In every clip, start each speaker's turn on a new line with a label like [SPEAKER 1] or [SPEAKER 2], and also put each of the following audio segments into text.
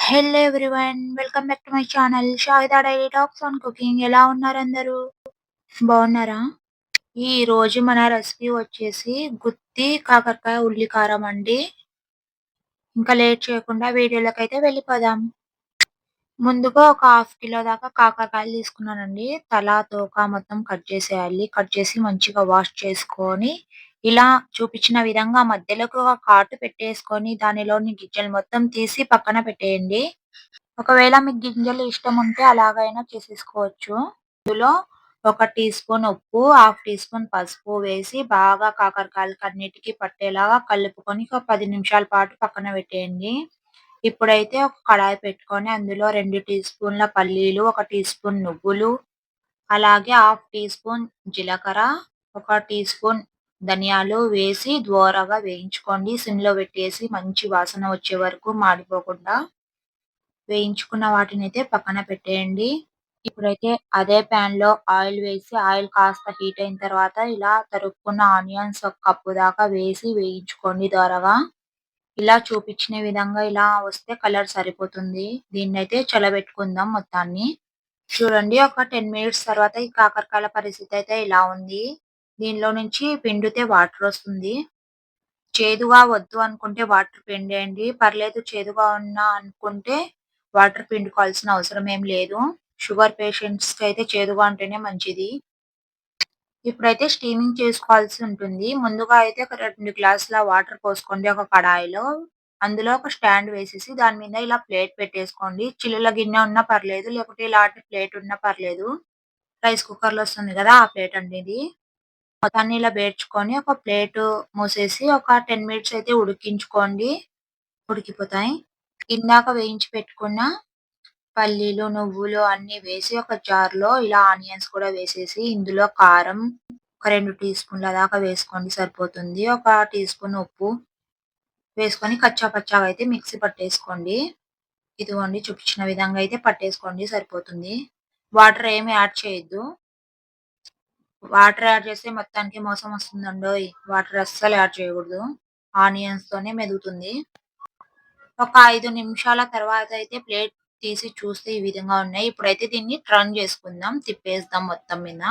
[SPEAKER 1] Hello everyone, welcome back to my channel Shahida daily talks on cooking. ఎలా ఉన్నారు అందరూ? బాగున్నారా? ఈ రోజు మన రెసిపీ వచ్చేసి గుత్తి కాకరకాయ ఉల్లి కారం అండి. ఇంకా లేట్ చేయకుండా వీడియోలోకి అయితే వెళ్ళిపోదాం. ముందుగా ఒక హాఫ్ కిలో దాకా కాకరకాయలు తీసుకున్నానండి. తల తోక మొత్తం కట్ చేసేయాలి. కట్ చేసి మంచిగా వాష్ చేసుకొని ఇలా చూపించిన విధంగా మధ్యలోకి ఒక కాటు పెట్టేసుకొని దానిలోని గింజలు మొత్తం తీసి పక్కన పెట్టేయండి. ఒకవేళ మీకు గింజలు ఇష్టం ఉంటే అలాగైనా చేసేసుకోవచ్చు. ఇందులో ఒక టీ స్పూన్ ఉప్పు, హాఫ్ టీ స్పూన్ పసుపు వేసి బాగా కాకరకాయలకి అన్నిటికీ పట్టేలాగా కలుపుకొని ఒక 10 నిమిషాల పాటు పక్కన పెట్టేయండి. ఇప్పుడైతే ఒక కడాయి పెట్టుకొని అందులో 2 టీ స్పూన్ల పల్లీలు, 1 టీ స్పూన్ నువ్వులు, అలాగే హాఫ్ టీ స్పూన్ జీలకర్ర, 1 టీ స్పూన్ ధనియాలు వేసి దోరగా వేయించుకోండి. సిమ్‌లో పెట్టేసి మంచి వాసన వచ్చే వరకు మాడిపోకుండా వేయించుకున్న వాటినైతే పక్కన పెట్టేయండి. ఇప్పుడైతే అదే ప్యాన్‌లో ఆయిల్ వేసి ఆయిల్ కాస్త హీట్ అయిన తర్వాత ఇలా తరుక్కున్న ఆనియన్స్ ఒక కప్పు దాకా వేసి వేయించుకోండి దోరగా. ఇలా చూపించిన విధంగా ఇలా వస్తే కలర్ సరిపోతుంది. దీన్నైతే చల్లబెట్టుకుందాం మొత్తాన్ని. చూడండి, ఒక 10 మినిట్స్ తర్వాత ఈ కాకరకాయల పరిస్థితి అయితే ఇలా ఉంది. దీనిలో నుంచి పిండితే వాటర్ వస్తుంది. చేదుగా వద్దు అనుకుంటే వాటర్ పిండేయండి. పర్లేదు చేదుగా ఉన్నా అనుకుంటే వాటర్ పిండుకోవాల్సిన అవసరం ఏం లేదు. షుగర్ పేషెంట్స్‌కి అయితే చేదుగా ఉంటేనే మంచిది. ఇప్పుడైతే స్టీమింగ్ చేసుకోవాల్సి ఉంటుంది. ముందుగా అయితే ఒక 2 గ్లాసుల వాటర్ పోసుకోండి ఒక కడాయిలో. అందులో ఒక స్టాండ్ వేసేసి దాని మీద ఇలా ప్లేట్ పెట్టేసుకోండి. చిల్లుల గిన్నె ఉన్నా పర్లేదు, లేకపోతే ఇలాంటి ప్లేట్ ఉన్నా పర్లేదు. రైస్ కుక్కర్‌లో వస్తుంది కదా! ఆ ప్లేట్ అండి ఇది. మొత్తాన్ని ఇలా పేర్చుకొని ఒక ప్లేటు మూసేసి ఒక 10 మినిట్స్ అయితే ఉడికించుకోండి. ఉడికిపోతాయి. ఇందాక వేయించి పెట్టుకున్న పల్లీలు, నువ్వులు అన్నీ వేసి ఒక జార్‌లో ఇలా ఆనియన్స్ కూడా వేసేసి ఇందులో కారం ఒక 2 టీ స్పూన్ల దాకా వేసుకోండి సరిపోతుంది. ఒక టీ స్పూన్ ఉప్పు వేసుకొని కచ్చా పచ్చాగా అయితే మిక్సీ పట్టేసుకోండి. ఇదిగోండి చూపించిన విధంగా అయితే పట్టేసుకోండి సరిపోతుంది. వాటర్ ఏమి యాడ్ చేయొద్దు. వాటర్ యాడ్ చేస్తే మొత్తానికి మోసం వస్తుందండోయ్! వాటర్ అస్సలు యాడ్ చేయకూడదు. ఆనియన్స్‌తోనే మెదుగుతుంది. ఒక 5 నిమిషాల తర్వాత అయితే ప్లేట్ తీసి చూస్తే ఈ విధంగా ఉన్నాయి. ఇప్పుడైతే దీన్ని టర్న్ చేసుకుందాం. తిప్పేద్దాం మొత్తం మీద.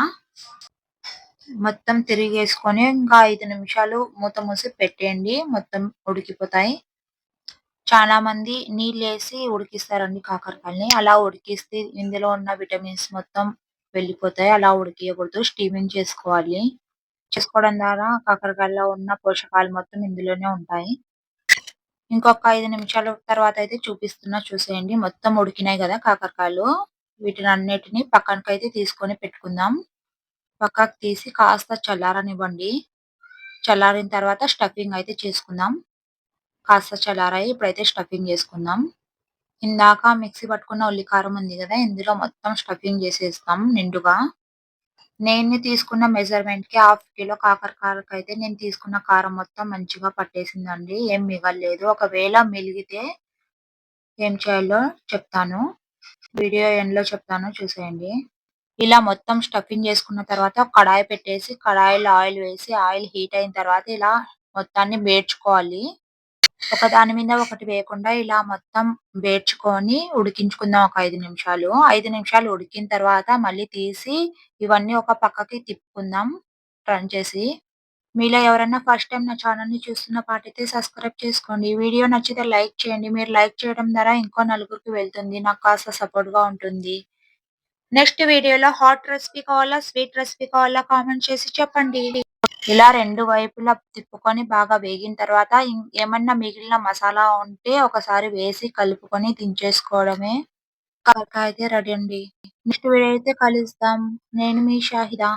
[SPEAKER 1] మొత్తం తిరిగేసుకొని ఇంకా 5 నిమిషాలు మూత మూసి పెట్టేయండి. మొత్తం ఉడికిపోతాయి. చాలా మంది నీళ్ళేసి ఉడికిస్తారండి కాకరకాయలని. అలా ఉడికిస్తే ఇందులో ఉన్న విటమిన్స్ మొత్తం వెళ్ళిపోతాయి. అలా ఉడికియకూడదు. స్టీమింగ్ చేసుకోవాలి. చేసుకోవడం ద్వారా కాకరకాయలో ఉన్న పోషకాలు మొత్తం ఇందులోనే ఉంటాయి. ఇంకొక 5 నిమిషాల తర్వాత అయితే చూపిస్తున్నా చూసేయండి. మొత్తం ఉడికినాయి గదా కాకరకాయలు. వీటినన్నిటిని పక్కనకైతే తీసుకొని పెట్టుకుందాం. పక్కకు తీసి కాస్త చల్లారనివ్వండి. చల్లారిన తర్వాత స్టఫింగ్ అయితే చేసుకుందాం. కాస్త చల్లారాయి. ఇప్పుడైతే స్టఫింగ్ చేసుకుందాం. ఇందాక మిక్సీ పట్టుకున్న ఉల్లి కారం ఉంది గదా! ఇందులో మొత్తం స్టఫింగ్ చేసేస్తాం నిండుగా. నేను తీసుకున్న మెజర్‌మెంట్‌కి హాఫ్ కిలో కాకరకాయలకైతే నేను తీసుకున్న కారం మొత్తం మంచిగా పట్టేసిందండి. ఏం మిగల్లేదు. ఒకవేళ మిలిగితే ఏం చేయాలో చెప్తాను. వీడియో ఎండ్‌లో చెప్తాను చూసేయండి. ఇలా మొత్తం స్టఫింగ్ చేసుకున్న తర్వాత ఒక కడాయి పెట్టేసి కడాయిలో ఆయిల్ వేసి ఆయిల్ హీట్ అయిన తర్వాత ఇలా మొత్తాన్ని బేర్చుకోవాలి. ఒకదాని మీద ఒకటి వేయకుండా ఇలా మొత్తం బేర్చుకొని ఉడికించుకుందాం ఒక 5 నిమిషాలు. 5 నిమిషాలు ఉడికిన తర్వాత మళ్ళీ తీసి ఇవన్నీ ఒక పక్కకి తిప్పుకుందాం టర్న్ చేసి. మీలో ఎవరైనా ఫస్ట్ టైమ్ నా ఛానెల్‌ని చూస్తున్న పాటైతే సబ్స్క్రైబ్ చేసుకోండి. ఈ వీడియో నచ్చితే లైక్ చేయండి. మీరు లైక్ చేయడం ద్వారా ఇంకో నలుగురికి వెళ్తుంది. నాకు కాస్త సపోర్ట్‌గా ఉంటుంది. నెక్స్ట్ వీడియోలో హాట్ రెసిపీ కావాలా? స్వీట్ రెసిపీ కావాలా? కామెంట్ చేసి చెప్పండి. ఇలా 2 వైపులా తిప్పుకొని బాగా వేగిన తర్వాత ఏమన్నా మిగిలిన మసాలా ఉంటే ఒకసారి వేసి కలుపుకొని దించేసుకోవడమే. కాకరకాయ అయితే రెడీ అండి. నెక్స్ట్ వీడియో అయితే కలుద్దాం. నేను మీ షాహిదా.